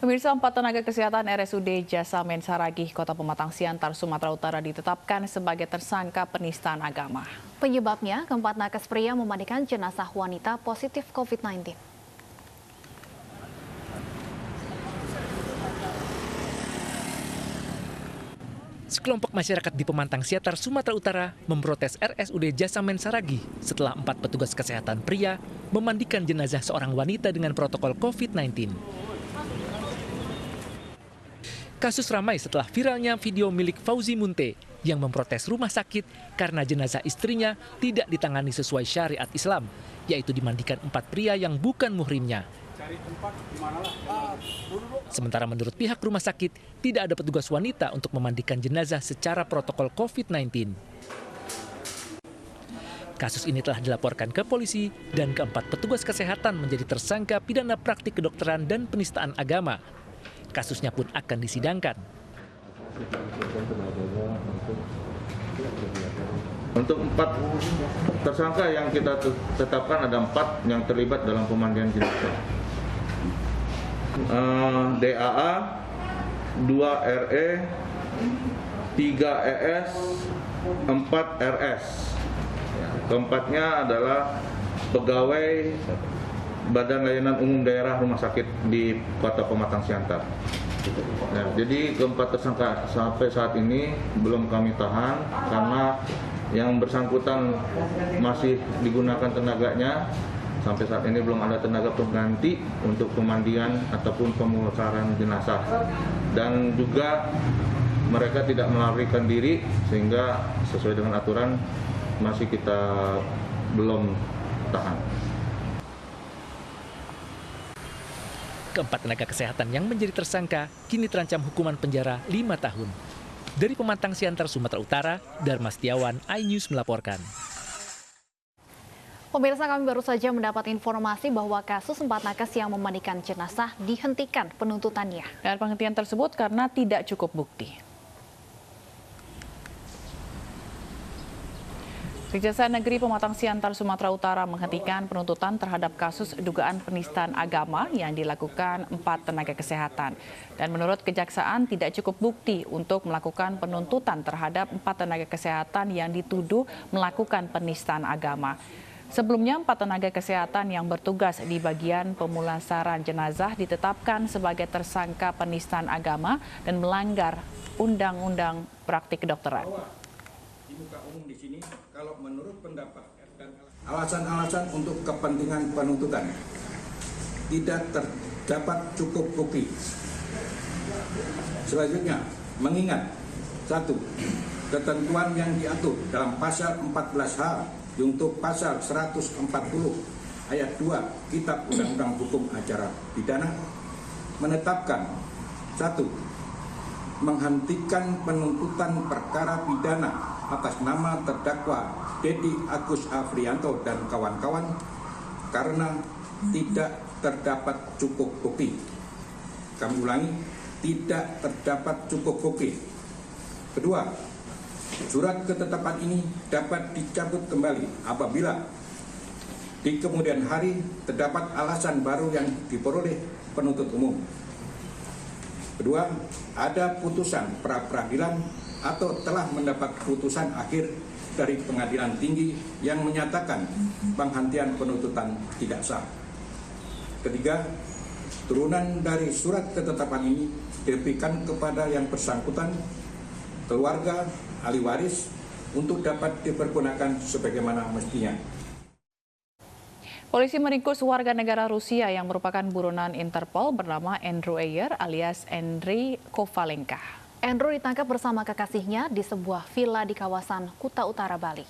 Pemirsa, 4 tenaga kesehatan RSUD Jasamen Saragih, Kota Pematang Siantar, Sumatera Utara ditetapkan sebagai tersangka penistaan agama. Penyebabnya, keempat nakes pria memandikan jenazah wanita positif COVID-19. Sekelompok masyarakat di Pematang Siantar, Sumatera Utara memprotes RSUD Jasamen Saragih setelah 4 petugas kesehatan pria memandikan jenazah seorang wanita dengan protokol COVID-19. Kasus ramai setelah viralnya video milik Fauzi Munte yang memprotes rumah sakit karena jenazah istrinya tidak ditangani sesuai syariat Islam, yaitu dimandikan 4 pria yang bukan muhrimnya. Sementara menurut pihak rumah sakit, tidak ada petugas wanita untuk memandikan jenazah secara protokol COVID-19. Kasus ini telah dilaporkan ke polisi dan keempat petugas kesehatan menjadi tersangka pidana praktik kedokteran dan penistaan agama. Kasusnya pun akan disidangkan. Untuk 4 tersangka yang kita tetapkan, ada 4 yang terlibat dalam pemandian jenazah. DAA, 2 RE, 3 ES, 4 RS. Keempatnya adalah pegawai Badan Layanan Umum Daerah Rumah Sakit di Kota Pematang Siantar. Nah, jadi keempat tersangka sampai saat ini belum kami tahan karena yang bersangkutan masih digunakan tenaganya. Sampai saat ini belum ada tenaga pengganti untuk pemandian ataupun pemulasaran jenazah. Dan juga mereka tidak melarikan diri sehingga sesuai dengan aturan masih kita belum tahan. Keempat tenaga kesehatan yang menjadi tersangka kini terancam hukuman penjara 5 tahun. Dari Pematang Siantar, Sumatera Utara, Dharma Setiawan, iNews melaporkan. Pemirsa, kami baru saja mendapat informasi bahwa kasus 4 nakes yang memandikan jenazah dihentikan penuntutannya. Dan penghentian tersebut karena tidak cukup bukti. Kejaksaan Negeri Pematang Siantar, Sumatera Utara menghentikan penuntutan terhadap kasus dugaan penistaan agama yang dilakukan 4 tenaga kesehatan. Dan menurut Kejaksaan tidak cukup bukti untuk melakukan penuntutan terhadap 4 tenaga kesehatan yang dituduh melakukan penistaan agama. Sebelumnya, 4 tenaga kesehatan yang bertugas di bagian pemulasaran jenazah ditetapkan sebagai tersangka penistaan agama dan melanggar Undang-Undang Praktik Kedokteran. Di muka umum di sini, kalau menurut pendapat dan alasan-alasan untuk kepentingan penuntutan tidak terdapat cukup bukti. Selanjutnya, mengingat 1. Ketentuan yang diatur dalam pasal 14H untuk pasal 140 ayat 2 Kitab Undang-Undang Hukum Acara Pidana menetapkan 1. Menghentikan penuntutan perkara pidana atas nama terdakwa Dedi Agus Afrianto dan kawan-kawan karena tidak terdapat cukup bukti. Kami ulangi, tidak terdapat cukup bukti. Kedua, surat ketetapan ini dapat dicabut kembali apabila di kemudian hari terdapat alasan baru yang diperoleh penuntut umum. Kedua, ada putusan pra-peradilan atau telah mendapat putusan akhir dari pengadilan tinggi yang menyatakan penghentian penuntutan tidak sah. Ketiga, turunan dari surat ketetapan ini diberikan kepada yang bersangkutan, keluarga, ahli waris untuk dapat dipergunakan sebagaimana mestinya. Polisi meringkus warga negara Rusia yang merupakan buronan Interpol bernama Andrew Ayer alias Andrei Kovalenka. Andrew ditangkap bersama kekasihnya di sebuah villa di kawasan Kuta Utara, Bali.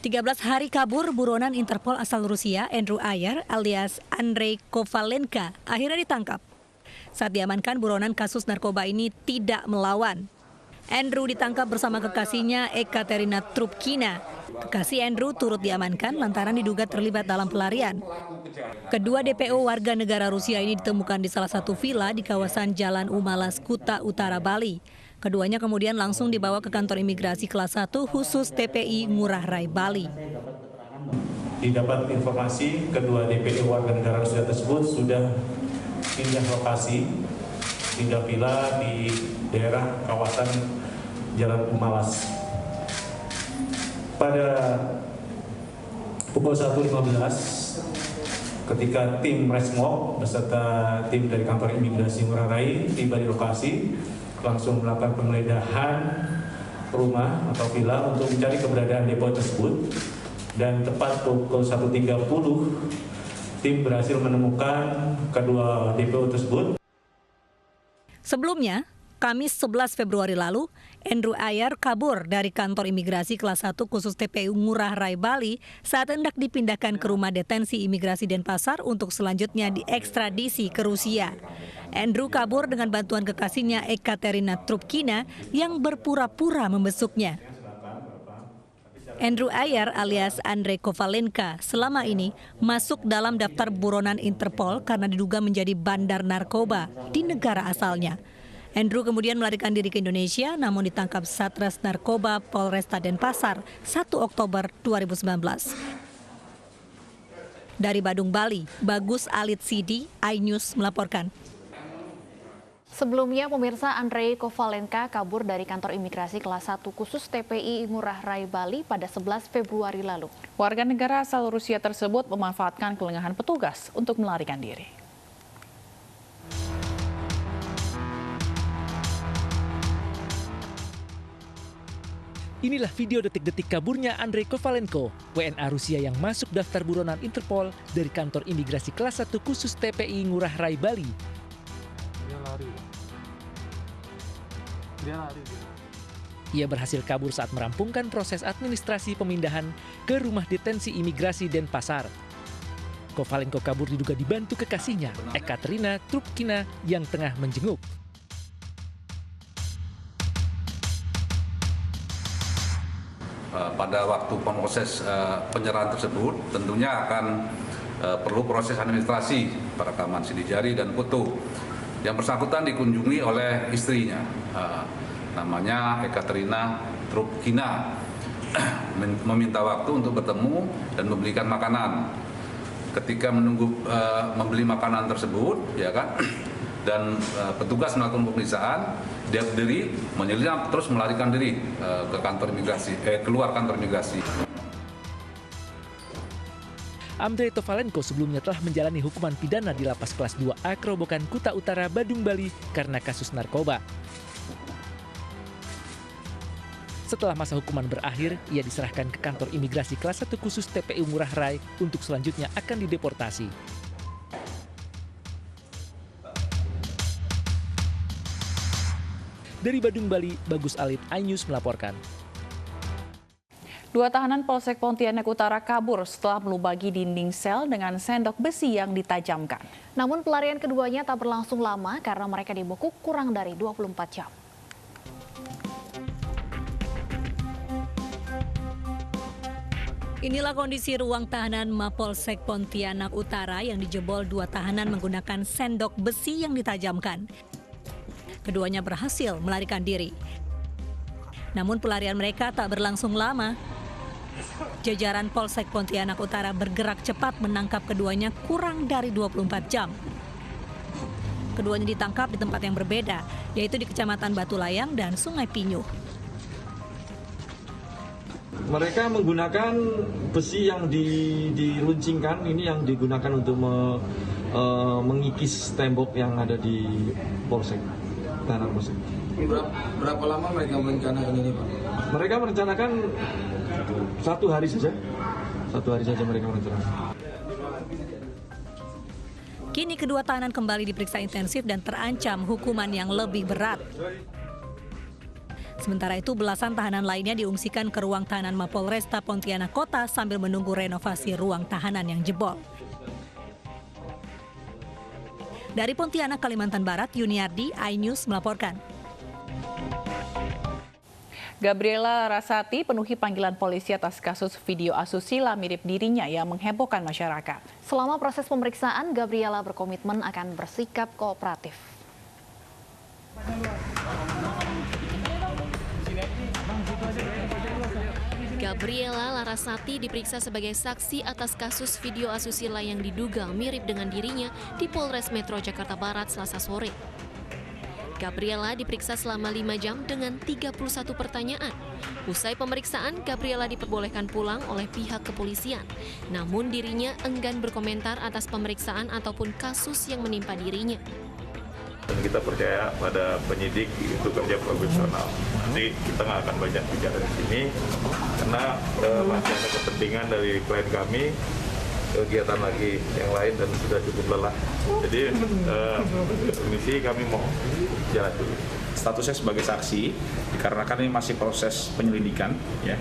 13 hari kabur buronan Interpol asal Rusia, Andrew Ayer alias Andrei Kovalenka, akhirnya ditangkap. Saat diamankan, buronan kasus narkoba ini tidak melawan. Andrew ditangkap bersama kekasihnya Ekaterina Trubkina. Kekasih Andrew turut diamankan lantaran diduga terlibat dalam pelarian. Kedua DPO warga negara Rusia ini ditemukan di salah satu villa di kawasan Jalan Umalas, Kuta Utara, Bali. Keduanya kemudian langsung dibawa ke kantor imigrasi kelas 1 khusus TPI Ngurah Rai, Bali. Didapat informasi kedua DPO warga negara Rusia tersebut sudah pindah lokasi, pindah villa di daerah kawasan Jalan Umalas. Pada pukul 1.15 ketika tim Resmob beserta tim dari kantor imigrasi Ngurah Rai tiba di lokasi, langsung melakukan penggeledahan rumah atau villa untuk mencari keberadaan depo tersebut. Dan tepat pukul 1.30 tim berhasil menemukan kedua DPO tersebut. Sebelumnya, Kamis 11 Februari lalu, Andrew Ayer kabur dari kantor imigrasi kelas 1 khusus TPU Ngurah Rai Bali saat hendak dipindahkan ke rumah detensi imigrasi Denpasar untuk selanjutnya diekstradisi ke Rusia. Andrew kabur dengan bantuan kekasihnya Ekaterina Trubkina yang berpura-pura membesuknya. Andrew Ayer alias Andrei Kovalenka selama ini masuk dalam daftar buronan Interpol karena diduga menjadi bandar narkoba di negara asalnya. Andrew kemudian melarikan diri ke Indonesia namun ditangkap Satres Narkoba Polresta Denpasar 1 Oktober 2019. Dari Badung, Bali, Bagus Alit Sidi, iNews melaporkan. Sebelumnya, pemirsa, Andrei Kovalenka kabur dari kantor imigrasi kelas 1 khusus TPI Ngurah Rai Bali pada 11 Februari lalu. Warga negara asal Rusia tersebut memanfaatkan kelengahan petugas untuk melarikan diri. Inilah video detik-detik kaburnya Andrei Kovalenko, WNA Rusia yang masuk daftar buronan Interpol dari kantor imigrasi kelas 1 khusus TPI Ngurah Rai Bali. Ia berhasil kabur saat merampungkan proses administrasi pemindahan ke rumah detensi imigrasi Denpasar. Kovalenko kabur diduga dibantu kekasihnya, Ekaterina Trubkina, yang tengah menjenguk. Pada waktu proses penyerahan tersebut tentunya akan perlu proses administrasi, perekaman sidik jari dan foto. Yang bersangkutan dikunjungi oleh istrinya, namanya Ekaterina Trubkina, meminta waktu untuk bertemu dan membelikan makanan. Ketika menunggu membeli makanan tersebut, ya kan, dan petugas melakukan pemeriksaan, dia berdiri, menyelinap, terus melarikan diri ke kantor imigrasi, keluar kantor imigrasi. Andrei Kovalenko sebelumnya telah menjalani hukuman pidana di lapas kelas 2A Kerobokan Kuta Utara, Badung, Bali karena kasus narkoba. Setelah masa hukuman berakhir, ia diserahkan ke kantor imigrasi kelas 1 khusus TPU Ngurah Rai untuk selanjutnya akan dideportasi. Dari Badung, Bali, Bagus Alit, iNews melaporkan. Dua tahanan Polsek Pontianak Utara kabur setelah melubagi dinding sel dengan sendok besi yang ditajamkan. Namun pelarian keduanya tak berlangsung lama karena mereka dibekuk kurang dari 24 jam. Inilah kondisi ruang tahanan Mapolsek Pontianak Utara yang dijebol dua tahanan menggunakan sendok besi yang ditajamkan. Keduanya berhasil melarikan diri. Namun pelarian mereka tak berlangsung lama. Jajaran Polsek Pontianak Utara bergerak cepat menangkap keduanya kurang dari 24 jam. Keduanya ditangkap di tempat yang berbeda, yaitu di Kecamatan Batu Layang dan Sungai Pinyuh. Mereka menggunakan besi yang diluncingkan, ini yang digunakan untuk mengikis tembok yang ada di Polsek, tahanan Polsek. Berapa lama mereka merencanakan ini, Pak? Mereka merencanakan 1 hari saja. 1 hari saja mereka merencanakan. Kini kedua tahanan kembali diperiksa intensif dan terancam hukuman yang lebih berat. Sementara itu, belasan tahanan lainnya diungsikan ke ruang tahanan Mapolresta Pontianak Kota sambil menunggu renovasi ruang tahanan yang jebol. Dari Pontianak, Kalimantan Barat, Yuniardi, iNews melaporkan. Gabriela Larasati penuhi panggilan polisi atas kasus video asusila mirip dirinya yang menghebohkan masyarakat. Selama proses pemeriksaan, Gabriela berkomitmen akan bersikap kooperatif. Gabriela Larasati diperiksa sebagai saksi atas kasus video asusila yang diduga mirip dengan dirinya di Polres Metro Jakarta Barat Selasa sore. Gabriela diperiksa selama 5 jam dengan 31 pertanyaan. Usai pemeriksaan, Gabriela diperbolehkan pulang oleh pihak kepolisian. Namun dirinya enggan berkomentar atas pemeriksaan ataupun kasus yang menimpa dirinya. Dan kita percaya pada penyidik itu kerja profesional. Nanti kita nggak akan banyak bicara di sini karena masih ada kepentingan dari klien kami, kegiatan lagi yang lain dan sudah cukup lelah. Jadi permisi kami mau jalan dulu. Statusnya sebagai saksi dikarenakan ini masih proses penyelidikan, ya.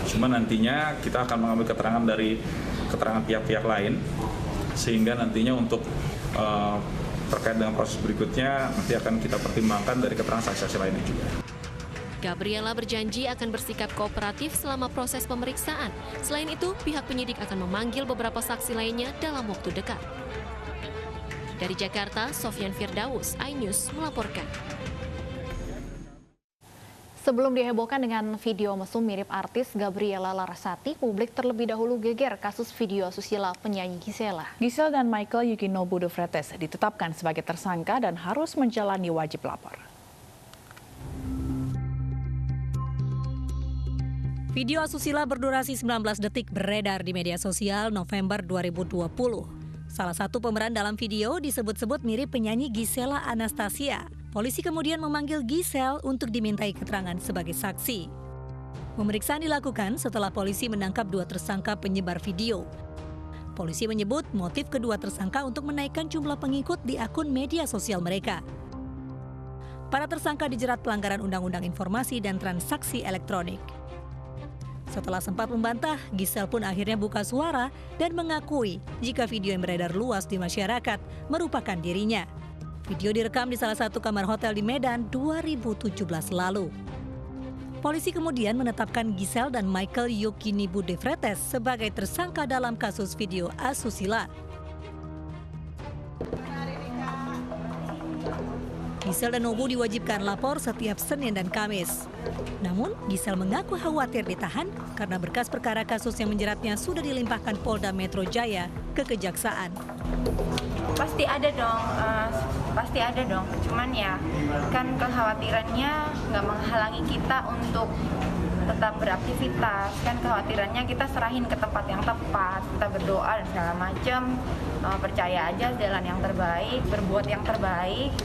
Cuma nantinya kita akan mengambil keterangan dari keterangan pihak-pihak lain sehingga nantinya untuk terkait dengan proses berikutnya nanti akan kita pertimbangkan dari keterangan saksi-saksi lainnya juga. Gabriela berjanji akan bersikap kooperatif selama proses pemeriksaan. Selain itu, pihak penyidik akan memanggil beberapa saksi lainnya dalam waktu dekat. Dari Jakarta, Sofyan Firdaus, iNews melaporkan. Sebelum dihebohkan dengan video mesum mirip artis Gabriela Larasati, publik terlebih dahulu geger kasus video asusila penyanyi Gisela. Gisel dan Michael Yukinobu de Freitas ditetapkan sebagai tersangka dan harus menjalani wajib lapor. Video asusila berdurasi 19 detik beredar di media sosial November 2020. Salah satu pemeran dalam video disebut-sebut mirip penyanyi Gisela Anastasia. Polisi kemudian memanggil Gisel untuk dimintai keterangan sebagai saksi. Pemeriksaan dilakukan setelah polisi menangkap 2 tersangka penyebar video. Polisi menyebut motif kedua tersangka untuk menaikkan jumlah pengikut di akun media sosial mereka. Para tersangka dijerat pelanggaran Undang-Undang Informasi dan Transaksi Elektronik. Setelah sempat membantah, Gisel pun akhirnya buka suara dan mengakui jika video yang beredar luas di masyarakat merupakan dirinya. Video direkam di salah satu kamar hotel di Medan 2017 lalu. Polisi kemudian menetapkan Gisel dan Michael Yukinobu de Freitas sebagai tersangka dalam kasus video asusila. Gisel dan Nobu diwajibkan lapor setiap Senin dan Kamis. Namun, Gisel mengaku khawatir ditahan karena berkas perkara kasus yang menjeratnya sudah dilimpahkan Polda Metro Jaya ke Kejaksaan. Pasti ada dong. Cuman ya kan kekhawatirannya nggak menghalangi kita untuk tetap beraktivitas. Kan kekhawatirannya kita serahin ke tempat yang tepat, kita berdoa dan segala macam. Percaya aja jalan yang terbaik, berbuat yang terbaik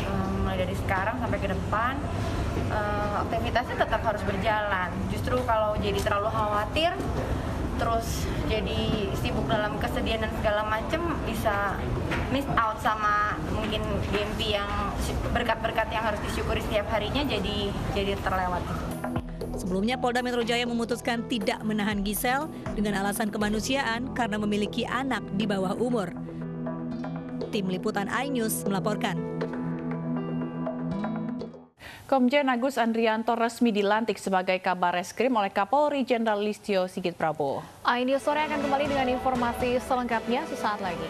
mulai dari sekarang sampai ke depan. Aktivitasnya tetap harus berjalan. Justru kalau jadi terlalu khawatir, terus jadi sibuk dalam kesedihan dan segala macam, bisa miss out sama mungkin GMP yang berkat-berkat yang harus disyukuri setiap harinya jadi terlewat. Sebelumnya Polda Metro Jaya memutuskan tidak menahan Gisel dengan alasan kemanusiaan karena memiliki anak di bawah umur. Tim Liputan iNews melaporkan. Komjen Agus Andrianto resmi dilantik sebagai Kabareskrim oleh Kapolri Jenderal Listio Sigit Prabowo. iNews sore akan kembali dengan informasi selengkapnya sesaat lagi.